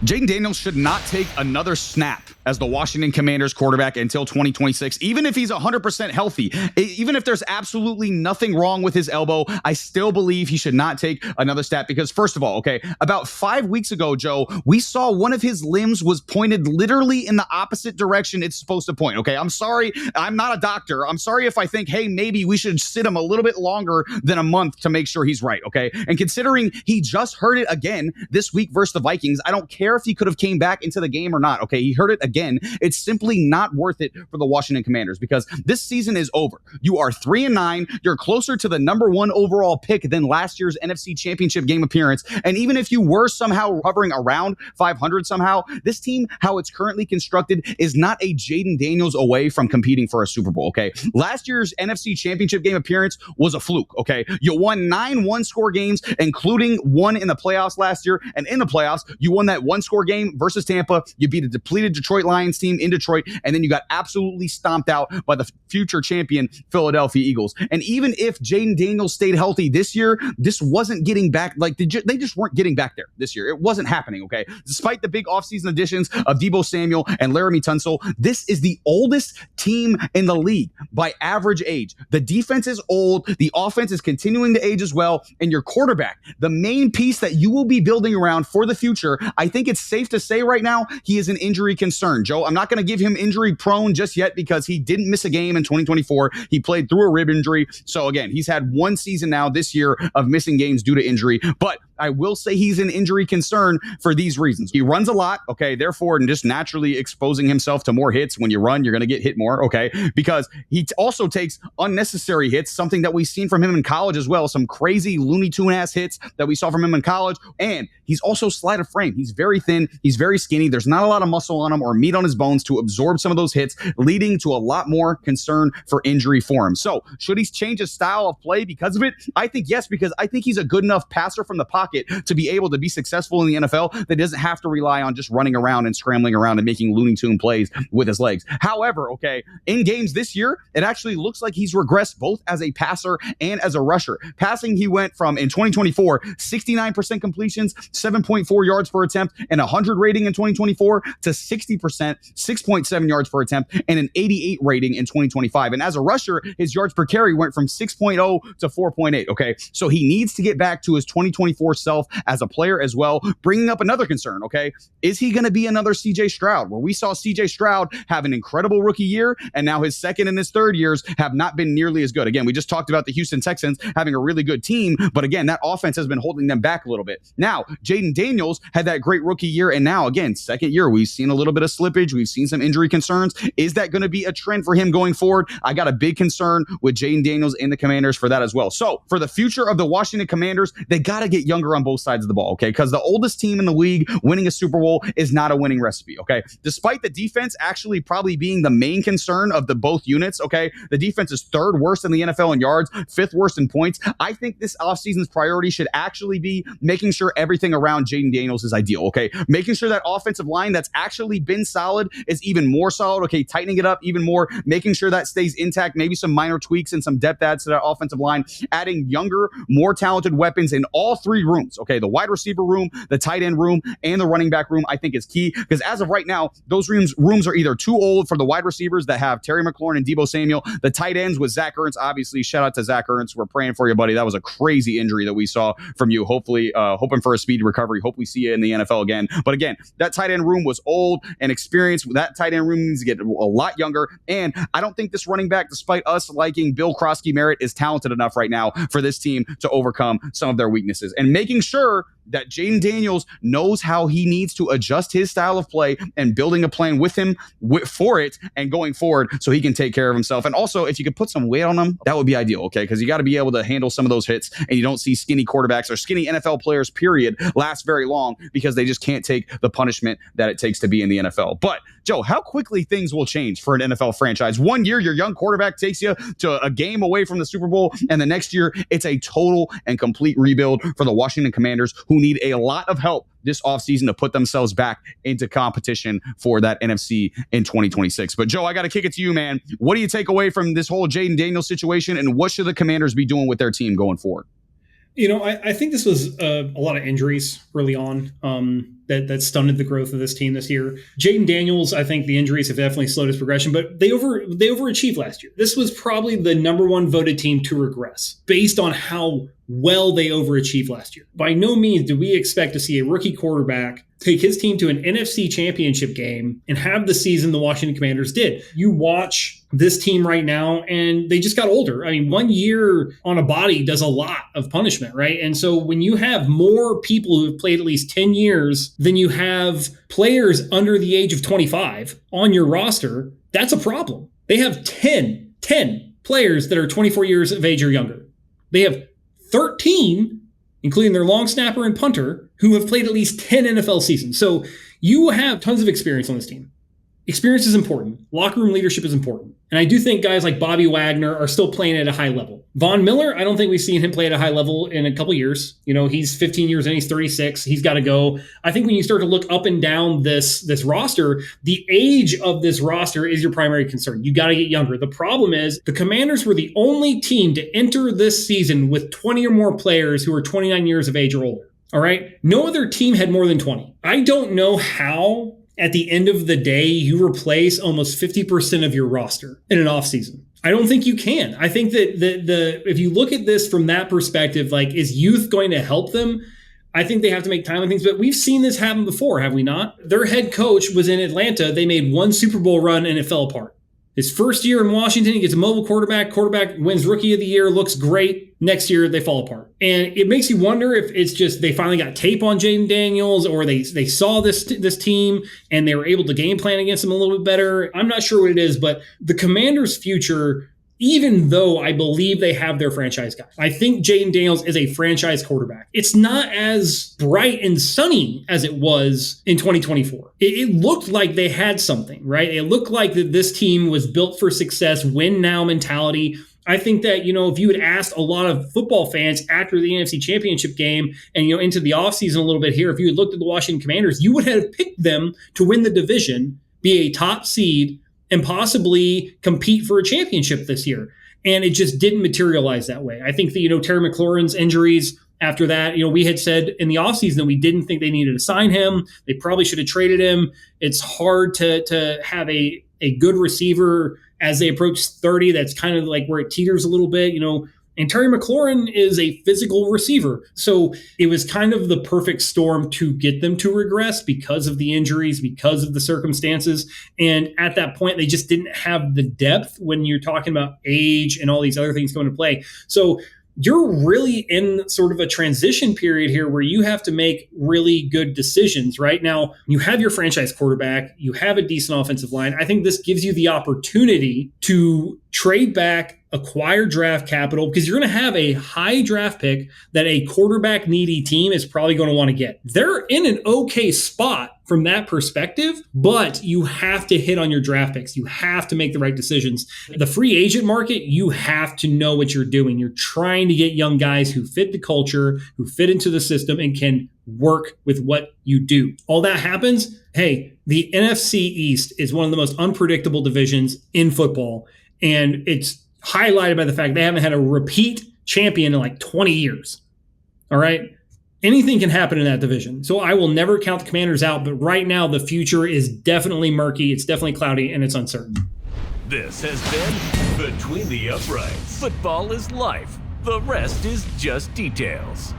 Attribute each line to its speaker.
Speaker 1: Jayden Daniels should not take another snap as the Washington Commanders quarterback until 2026, even if he's 100% healthy. Even if there's absolutely nothing wrong with his elbow, I still believe he should not take another snap because, first of all, okay, about 5 weeks ago, Joe, we saw one of his limbs was pointed literally in the opposite direction it's supposed to point, okay? I'm sorry, I'm not a doctor. I'm sorry if I think, hey, maybe we should sit him a little bit longer than a month to make sure he's right, okay? And considering he just hurt it again this week versus the Vikings, I don't care if he could have came back into the game or not, okay? He hurt it again. It's simply not worth it for the Washington Commanders because this season is over. You are 3-9. You're closer to the #1 overall pick than last year's NFC Championship game appearance. And even if you were somehow hovering around 500 somehow, this team, how it's currently constructed, is not a Jayden Daniels away from competing for a Super Bowl, okay? Last year's NFC Championship game appearance was a fluke, okay? You won 9 one-score games, including one in the playoffs last year. And in the playoffs, you won that one-score game versus Tampa. You beat a depleted Detroit Lions team in Detroit, and then you got absolutely stomped out by the future champion Philadelphia Eagles. And even if Jayden Daniels stayed healthy this year, this wasn't getting back. Like they just weren't getting back there this year. It wasn't happening, okay? Despite the big offseason additions of Deebo Samuel and Laramie Tunsil, this is the oldest team in the league by average age. The defense is old. The offense is continuing to age as well. And your quarterback, the main piece that you will be building around for the future, I think it's safe to say right now, he is an injury concern. Joe, I'm not going to give him injury prone just yet because he didn't miss a game in 2024. He played through a rib injury. So again, he's had one season now this year of missing games due to injury. But I will say he's an injury concern for these reasons. He runs a lot, okay, therefore, and just naturally exposing himself to more hits. When you run, you're going to get hit more, okay, because he also takes unnecessary hits, something that we've seen from him in college as well, some crazy Looney Tune-ass hits that we saw from him in college, and he's also slight of frame. He's very thin, he's very skinny, there's not a lot of muscle on him or meat on his bones to absorb some of those hits, leading to a lot more concern for injury for him. So, should he change his style of play because of it? I think yes, because I think he's a good enough passer from the pocket to be able to be successful in the NFL that doesn't have to rely on just running around and scrambling around and making Looney Tune plays with his legs. However, okay, in games this year, it actually looks like he's regressed both as a passer and as a rusher. Passing, he went from, in 2024, 69% completions, 7.4 yards per attempt, and 100 rating in 2024 to 60%, 6.7 yards per attempt, and an 88 rating in 2025. And as a rusher, his yards per carry went from 6.0 to 4.8, okay? So he needs to get back to his 2024 self as a player as well. Bringing up another concern, okay? Is he going to be another CJ Stroud, where we saw CJ Stroud have an incredible rookie year, and now his second and his third years have not been nearly as good? Again, we just talked about the Houston Texans having a really good team, but again, that offense has been holding them back a little bit. Now, Jayden Daniels had that great rookie year, and now, again, second year, we've seen a little bit of slippage. We've seen some injury concerns. Is that going to be a trend for him going forward? I got a big concern with Jayden Daniels and the Commanders for that as well. So, for the future of the Washington Commanders, they got to get younger on both sides of the ball, okay? Because the oldest team in the league winning a Super Bowl is not a winning recipe, okay? Despite the defense actually probably being the main concern of the both units, okay? The defense is third worst in the NFL in yards, fifth worst in points. I think this offseason's priority should actually be making sure everything around Jayden Daniels is ideal, okay? Making sure that offensive line that's actually been solid is even more solid, okay? Tightening it up even more, making sure that stays intact, maybe some minor tweaks and some depth adds to that offensive line, adding younger, more talented weapons in all three rooms, okay? The wide receiver room, the tight end room, and the running back room, I think is key, because as of right now, those rooms are either too old for the wide receivers that have Terry McLaurin and Deebo Samuel, the tight ends with Zach Ertz, obviously, shout out to Zach Ertz, we're praying for you, buddy. That was a crazy injury that we saw from you. Hopefully, hoping for a speedy recovery. Hope we see you in the NFL again. But again, that tight end room was old and experienced. That tight end room needs to get a lot younger, and I don't think this running back, despite us liking Bill Krosky-Merritt, is talented enough right now for this team to overcome some of their weaknesses. And making sure that Jayden Daniels knows how he needs to adjust his style of play and building a plan with him for it and going forward so he can take care of himself. And also, if you could put some weight on him, that would be ideal, okay? Because you got to be able to handle some of those hits, and you don't see skinny quarterbacks or skinny NFL players, period, last very long because they just can't take the punishment that it takes to be in the NFL. But, Joe, how quickly things will change for an NFL franchise. 1 year, your young quarterback takes you to a game away from the Super Bowl, and the next year, it's a total and complete rebuild for the Washington Commanders, who need a lot of help this offseason to put themselves back into competition for that NFC in 2026. But, Joe, I got to kick it to you, man. What do you take away from this whole Jayden Daniels situation, and what should the Commanders be doing with their team going forward?
Speaker 2: I think this was a lot of injuries early on that stunted the growth of this team this year. Jayden Daniels, I think the injuries have definitely slowed his progression, but they overachieved last year. This was probably the number one voted team to regress based on how well they overachieved last year. By no means do we expect to see a rookie quarterback take his team to an NFC Championship game and have the season the Washington Commanders did. You watch this team right now, and they just got older. I mean, 1 year on a body does a lot of punishment, right? And so when you have more people who have played at least 10 years than you have players under the age of 25 on your roster, that's a problem. They have 10 players that are 24 years of age or younger. They have 13, including their long snapper and punter, who have played at least 10 NFL seasons. So you have tons of experience on this team. Experience is important. Locker room leadership is important. And I do think guys like Bobby Wagner are still playing at a high level. Von Miller, I don't think we've seen him play at a high level in a couple years. He's 15 years in, he's 36. He's got to go. I think when you start to look up and down this roster, the age of this roster is your primary concern. You got to get younger. The problem is the Commanders were the only team to enter this season with 20 or more players who are 29 years of age or older. All right? No other team had more than 20. I don't know how at the end of the day, you replace almost 50% of your roster in an offseason. I don't think you can. I think that if you look at this from that perspective, like, is youth going to help them? I think they have to make time on things, but we've seen this happen before, have we not? Their head coach was in Atlanta. They made one Super Bowl run and it fell apart. His first year in Washington, he gets a mobile quarterback. Quarterback wins Rookie of the Year, looks great. Next year, they fall apart. And it makes you wonder if it's just they finally got tape on Jayden Daniels, or they saw this team and they were able to game plan against them a little bit better. I'm not sure what it is, but the Commanders' future, even though I believe they have their franchise guy, I think Jayden Daniels is a franchise quarterback. It's not as bright and sunny as it was in 2024. It looked like they had something, right? It looked like that this team was built for success, win now mentality. I think that, if you had asked a lot of football fans after the NFC Championship game and, into the offseason a little bit here, if you had looked at the Washington Commanders, you would have picked them to win the division, be a top seed, and possibly compete for a championship this year. And it just didn't materialize that way. I think that, Terry McLaurin's injuries after that, we had said in the offseason that we didn't think they needed to sign him. They probably should have traded him. It's hard to have a good receiver as they approach 30. That's kind of like where it teeters a little bit, and Terry McLaurin is a physical receiver. So it was kind of the perfect storm to get them to regress because of the injuries, because of the circumstances. And at that point, they just didn't have the depth when you're talking about age and all these other things going to play. So you're really in sort of a transition period here where you have to make really good decisions. Right now, you have your franchise quarterback, you have a decent offensive line. I think this gives you the opportunity to trade back, acquire draft capital, because you're going to have a high draft pick that a quarterback needy team is probably going to want to get. They're in an okay spot from that perspective, but you have to hit on your draft picks. You have to make the right decisions. The free agent market, you have to know what you're doing. You're trying to get young guys who fit the culture, who fit into the system, and can work with what you do. All that happens, hey, the NFC East is one of the most unpredictable divisions in football, and it's highlighted by the fact they haven't had a repeat champion in like 20 years. All right? Anything can happen in that division. So I will never count the Commanders out, but right now the future is definitely murky, it's definitely cloudy, and it's uncertain.
Speaker 3: This has been Between the Uprights. Football is life. The rest is just details.